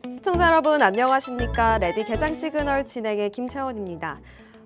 시청자 여러분 안녕하십니까? 레디 개장 시그널 진행의 김채원입니다.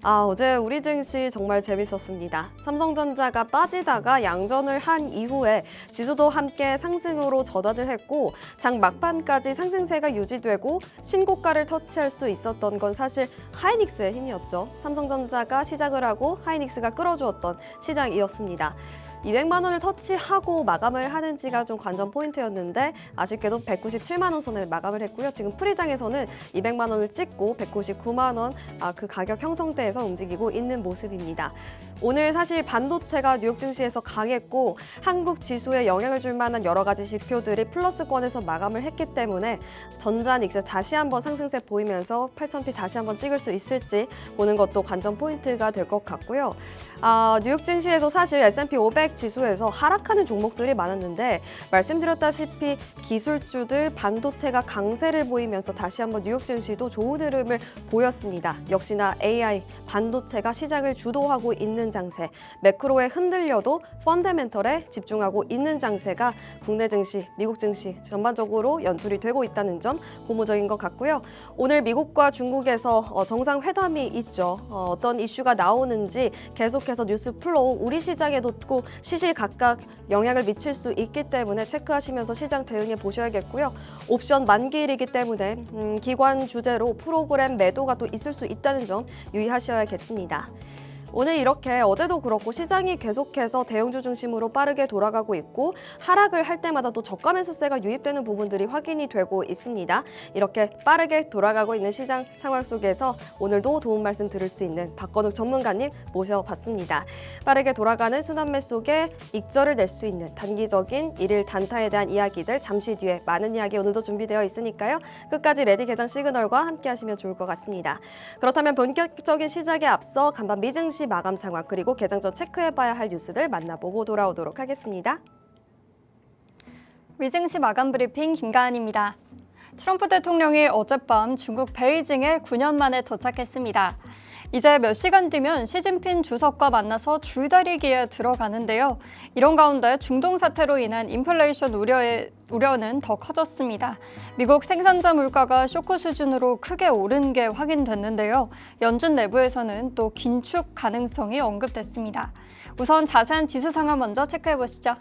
어제 우리 증시 정말 재밌었습니다. 삼성전자가 빠지다가 양전을 한 이후에 지수도 함께 상승으로 전환을 했고 장 막판까지 상승세가 유지되고 신고가를 터치할 수 있었던 건 사실 하이닉스의 힘이었죠. 삼성전자가 시작을 하고 하이닉스가 끌어주었던 시장이었습니다. 200만 원을 터치하고 마감을 하는지가 좀 관전 포인트였는데 아쉽게도 197만 원 선에 마감을 했고요. 지금 프리장에서는 200만 원을 찍고 199만 원 그 가격 형성대에서 움직이고 있는 모습입니다. 오늘 사실 반도체가 뉴욕 증시에서 강했고 한국 지수에 영향을 줄 만한 여러 가지 지표들이 플러스권에서 마감을 했기 때문에 전자닉스 다시 한번 상승세 보이면서 8,000피 다시 한번 찍을 수 있을지 보는 것도 관전 포인트가 될 것 같고요. 뉴욕 증시에서 사실 S&P 500 지수에서 하락하는 종목들이 많았는데 말씀드렸다시피 기술주들 반도체가 강세를 보이면서 다시 한번 뉴욕 증시도 좋은 흐름을 보였습니다. 역시나 AI, 반도체가 시장을 주도하고 있는 장세, 매크로에 흔들려도 펀더멘털에 집중하고 있는 장세가 국내 증시, 미국 증시 전반적으로 연출이 되고 있다는 점 고무적인 것 같고요. 오늘 미국과 중국에서 정상회담이 있죠. 어떤 이슈가 나오는지 계속해서 뉴스 플로우 우리 시장에도 꼭 시시각각 영향을 미칠 수 있기 때문에 체크하시면서 시장 대응해 보셔야겠고요. 옵션 만기일이기 때문에 기관 주제로 프로그램 매도가 또 있을 수 있다는 점 유의하셔야겠습니다. 오늘 이렇게 어제도 그렇고 시장이 계속해서 대형주 중심으로 빠르게 돌아가고 있고 하락을 할 때마다 또 저가 매수세가 유입되는 부분들이 확인이 되고 있습니다. 이렇게 빠르게 돌아가고 있는 시장 상황 속에서 오늘도 도움 말씀 들을 수 있는 박건욱 전문가님 모셔봤습니다. 빠르게 돌아가는 순환매 속에 익절을 낼 수 있는 단기적인 일일 단타에 대한 이야기들 잠시 뒤에 많은 이야기 오늘도 준비되어 있으니까요. 끝까지 레디 개장 시그널과 함께 하시면 좋을 것 같습니다. 그렇다면 본격적인 시작에 앞서 간밤 미증시 마감 상황 그리고 개장 전 체크해봐야 할 뉴스들 만나보고 돌아오도록 하겠습니다. 미증시 마감 브리핑 김가은입니다. 트럼프 대통령이 어젯밤 중국 베이징에 9년 만에 도착했습니다. 이제 몇 시간 뒤면 시진핑 주석과 만나서 줄다리기에 들어가는데요. 이런 가운데 중동 사태로 인한 인플레이션 우려는 더 커졌습니다. 미국 생산자 물가가 쇼크 수준으로 크게 오른 게 확인됐는데요. 연준 내부에서는 또 긴축 가능성이 언급됐습니다. 우선 자세한 지수 상황 먼저 체크해 보시죠.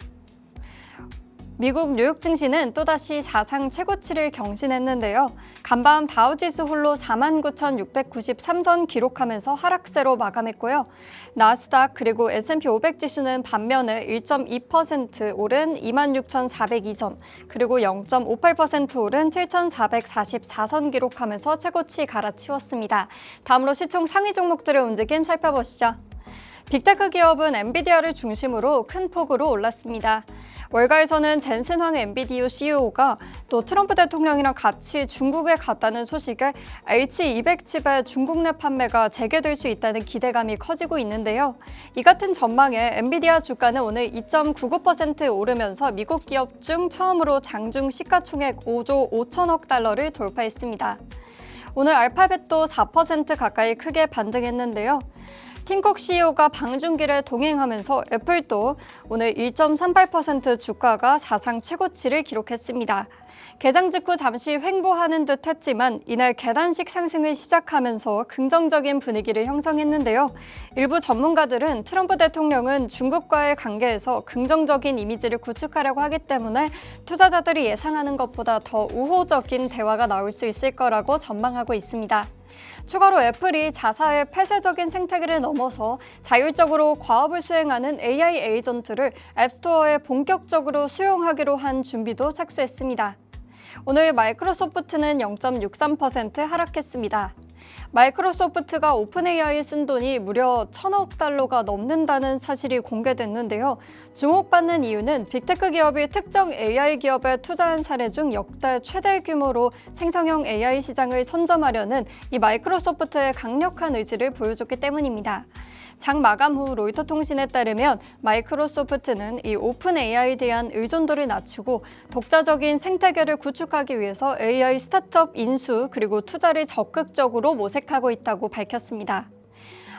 미국 뉴욕 증시는 또다시 사상 최고치를 경신했는데요. 간밤 다우지수 홀로 49,693선 기록하면서 하락세로 마감했고요. 나스닥 그리고 S&P 500 지수는 반면에 1.2% 오른 26,402선, 그리고 0.58% 오른 7,444선 기록하면서 최고치 갈아치웠습니다. 다음으로 시총 상위 종목들의 움직임 살펴보시죠. 빅테크 기업은 엔비디아를 중심으로 큰 폭으로 올랐습니다. 월가에서는 젠슨 황 엔비디아 CEO가 또 트럼프 대통령이랑 같이 중국에 갔다는 소식에 H200 칩의 중국 내 판매가 재개될 수 있다는 기대감이 커지고 있는데요. 이 같은 전망에 엔비디아 주가는 오늘 2.99% 오르면서 미국 기업 중 처음으로 장중 시가총액 5조 5천억 달러를 돌파했습니다. 오늘 알파벳도 4% 가까이 크게 반등했는데요. 팀쿡 CEO가 방중기를 동행하면서 애플도 오늘 1.38% 주가가 사상 최고치를 기록했습니다. 개장 직후 잠시 횡보하는 듯 했지만 이날 계단식 상승을 시작하면서 긍정적인 분위기를 형성했는데요. 일부 전문가들은 트럼프 대통령은 중국과의 관계에서 긍정적인 이미지를 구축하려고 하기 때문에 투자자들이 예상하는 것보다 더 우호적인 대화가 나올 수 있을 거라고 전망하고 있습니다. 추가로 애플이 자사의 폐쇄적인 생태계를 넘어서 자율적으로 과업을 수행하는 AI 에이전트를 앱스토어에 본격적으로 수용하기로 한 준비도 착수했습니다. 오늘 마이크로소프트는 0.63% 하락했습니다. 마이크로소프트가 오픈 AI에 쓴 돈이 무려 1,000억 달러가 넘는다는 사실이 공개됐는데요. 주목받는 이유는 빅테크 기업이 특정 AI 기업에 투자한 사례 중 역대 최대 규모로 생성형 AI 시장을 선점하려는 이 마이크로소프트의 강력한 의지를 보여줬기 때문입니다. 장 마감 후 로이터 통신에 따르면 마이크로소프트는 이 오픈 AI에 대한 의존도를 낮추고 독자적인 생태계를 구축하기 위해서 AI 스타트업 인수 그리고 투자를 적극적으로 모색하고 있다고 밝혔습니다.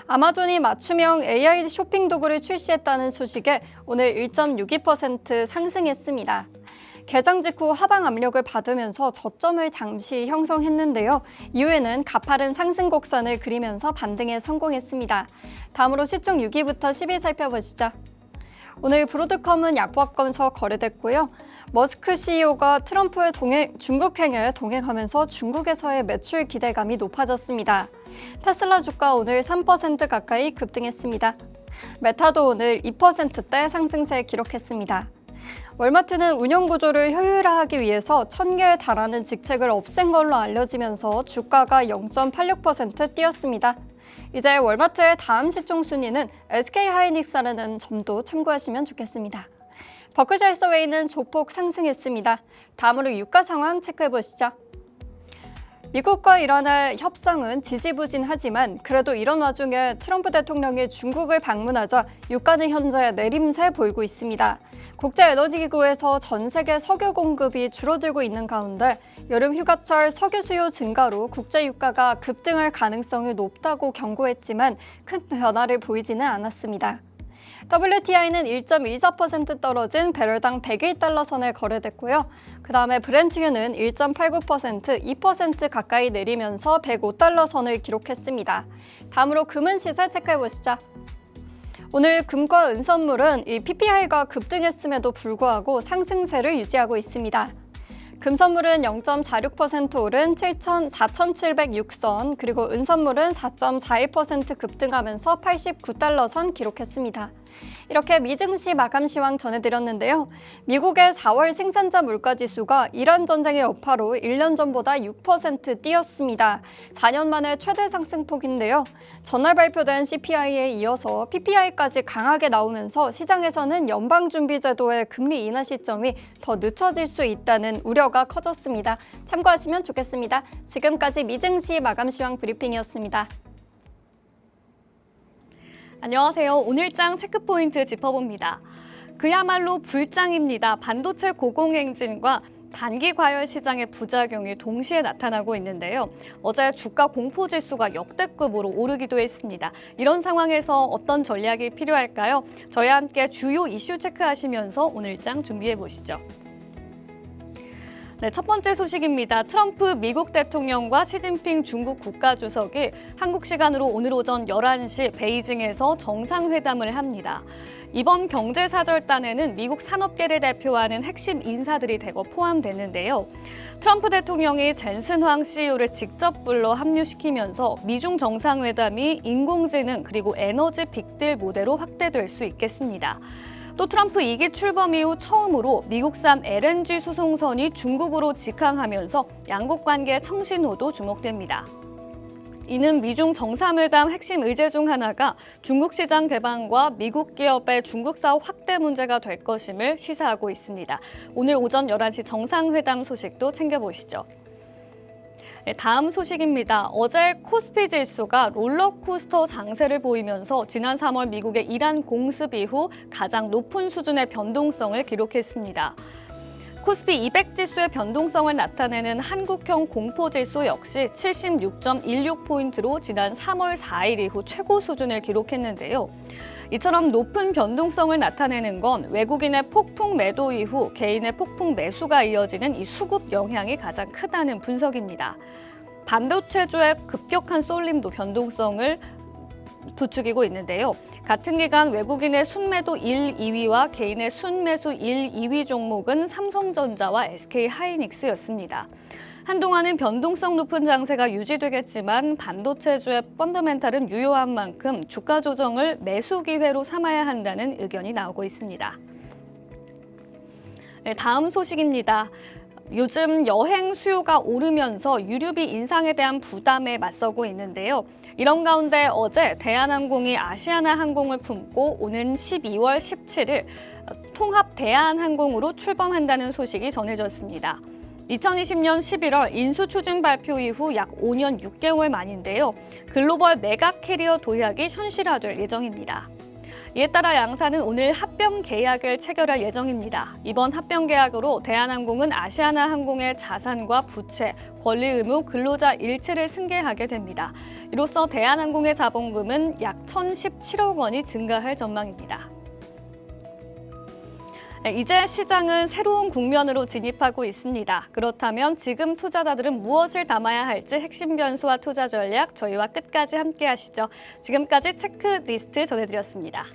아마존이 맞춤형 AI 쇼핑 도구를 출시했다는 소식에 오늘 1.62% 상승했습니다. 개장 직후 하방 압력을 받으면서 저점을 잠시 형성했는데요. 이후에는 가파른 상승 곡선을 그리면서 반등에 성공했습니다. 다음으로 시총 6위부터 10위 살펴보시죠. 오늘 브로드컴은 약보합권서 거래됐고요. 머스크 CEO가 트럼프의 중국행에 동행하면서 중국에서의 매출 기대감이 높아졌습니다. 테슬라 주가 오늘 3% 가까이 급등했습니다. 메타도 오늘 2%대 상승세 기록했습니다. 월마트는 운영 구조를 효율화하기 위해서 1,000개에 달하는 직책을 없앤 걸로 알려지면서 주가가 0.86% 뛰었습니다. 이제 월마트의 다음 시총 순위는 SK하이닉스라는 점도 참고하시면 좋겠습니다. 버크셔 해서웨이는 조폭 상승했습니다. 다음으로 유가 상황 체크해보시죠. 미국과 이란의 협상은 지지부진하지만 그래도 이런 와중에 트럼프 대통령이 중국을 방문하자 유가는 현재 내림세 보이고 있습니다. 국제에너지기구에서 전 세계 석유 공급이 줄어들고 있는 가운데 여름 휴가철 석유 수요 증가로 국제 유가가 급등할 가능성이 높다고 경고했지만 큰 변화를 보이지는 않았습니다. WTI는 1.14% 떨어진 배럴당 101달러 선에 거래됐고요. 그 다음에 브렌트유는 1.89%, 2% 가까이 내리면서 105달러 선을 기록했습니다. 다음으로 금은 시세 체크해보시죠. 오늘 금과 은선물은 이 PPI가 급등했음에도 불구하고 상승세를 유지하고 있습니다. 금선물은 0.46% 오른 4,706선, 그리고 은선물은 4.41% 급등하면서 89달러 선 기록했습니다. 이렇게 미증시 마감 시황 전해드렸는데요. 미국의 4월 생산자 물가지수가 이란 전쟁의 여파로 1년 전보다 6% 뛰었습니다. 4년 만에 최대 상승폭인데요. 전날 발표된 CPI에 이어서 PPI까지 강하게 나오면서 시장에서는 연방준비제도의 금리 인하 시점이 더 늦춰질 수 있다는 우려가 커졌습니다. 참고하시면 좋겠습니다. 지금까지 미증시 마감 시황 브리핑이었습니다. 안녕하세요. 오늘장 체크포인트 짚어봅니다. 그야말로 불장입니다. 반도체 고공행진과 단기 과열 시장의 부작용이 동시에 나타나고 있는데요. 어제 주가 공포지수가 역대급으로 오르기도 했습니다. 이런 상황에서 어떤 전략이 필요할까요? 저희와 함께 주요 이슈 체크하시면서 오늘장 준비해 보시죠. 네, 첫 번째 소식입니다. 트럼프 미국 대통령과 시진핑 중국 국가주석이 한국 시간으로 오늘 오전 11시 베이징에서 정상회담을 합니다. 이번 경제사절단에는 미국 산업계를 대표하는 핵심 인사들이 대거 포함됐는데요. 트럼프 대통령이 젠슨 황 CEO를 직접 불러 합류시키면서 미중 정상회담이 인공지능 그리고 에너지 빅딜 모델로 확대될 수 있겠습니다. 또 트럼프 2기 출범 이후 처음으로 미국산 LNG 수송선이 중국으로 직항하면서 양국 관계 청신호도 주목됩니다. 이는 미중 정상회담 핵심 의제 중 하나가 중국 시장 개방과 미국 기업의 중국 사업 확대 문제가 될 것임을 시사하고 있습니다. 오늘 오전 11시 정상회담 소식도 챙겨보시죠. 네, 다음 소식입니다. 어제 코스피 지수가 롤러코스터 장세를 보이면서 지난 3월 미국의 이란 공습 이후 가장 높은 수준의 변동성을 기록했습니다. 코스피 200 지수의 변동성을 나타내는 한국형 공포지수 역시 76.16포인트로 지난 3월 4일 이후 최고 수준을 기록했는데요. 이처럼 높은 변동성을 나타내는 건 외국인의 폭풍 매도 이후 개인의 폭풍 매수가 이어지는 이 수급 영향이 가장 크다는 분석입니다. 반도체주의 급격한 쏠림도 변동성을 부추기고 있는데요. 같은 기간 외국인의 순매도 1, 2위와 개인의 순매수 1, 2위 종목은 삼성전자와 SK하이닉스였습니다. 한동안은 변동성 높은 장세가 유지되겠지만 반도체주의 펀더멘탈은 유효한 만큼 주가 조정을 매수 기회로 삼아야 한다는 의견이 나오고 있습니다. 네, 다음 소식입니다. 요즘 여행 수요가 오르면서 유류비 인상에 대한 부담에 맞서고 있는데요. 이런 가운데 어제 대한항공이 아시아나항공을 품고 오는 12월 17일 통합 대한항공으로 출범한다는 소식이 전해졌습니다. 2020년 11월 인수 추진 발표 이후 약 5년 6개월 만인데요. 글로벌 메가 캐리어 도약이 현실화될 예정입니다. 이에 따라 양사는 오늘 합병 계약을 체결할 예정입니다. 이번 합병 계약으로 대한항공은 아시아나항공의 자산과 부채, 권리 의무, 근로자 일체를 승계하게 됩니다. 이로써 대한항공의 자본금은 약 1,017억 원이 증가할 전망입니다. 네, 이제 시장은 새로운 국면으로 진입하고 있습니다. 그렇다면 지금 투자자들은 무엇을 담아야 할지 핵심 변수와 투자 전략 저희와 끝까지 함께 하시죠. 지금까지 체크리스트 전해드렸습니다.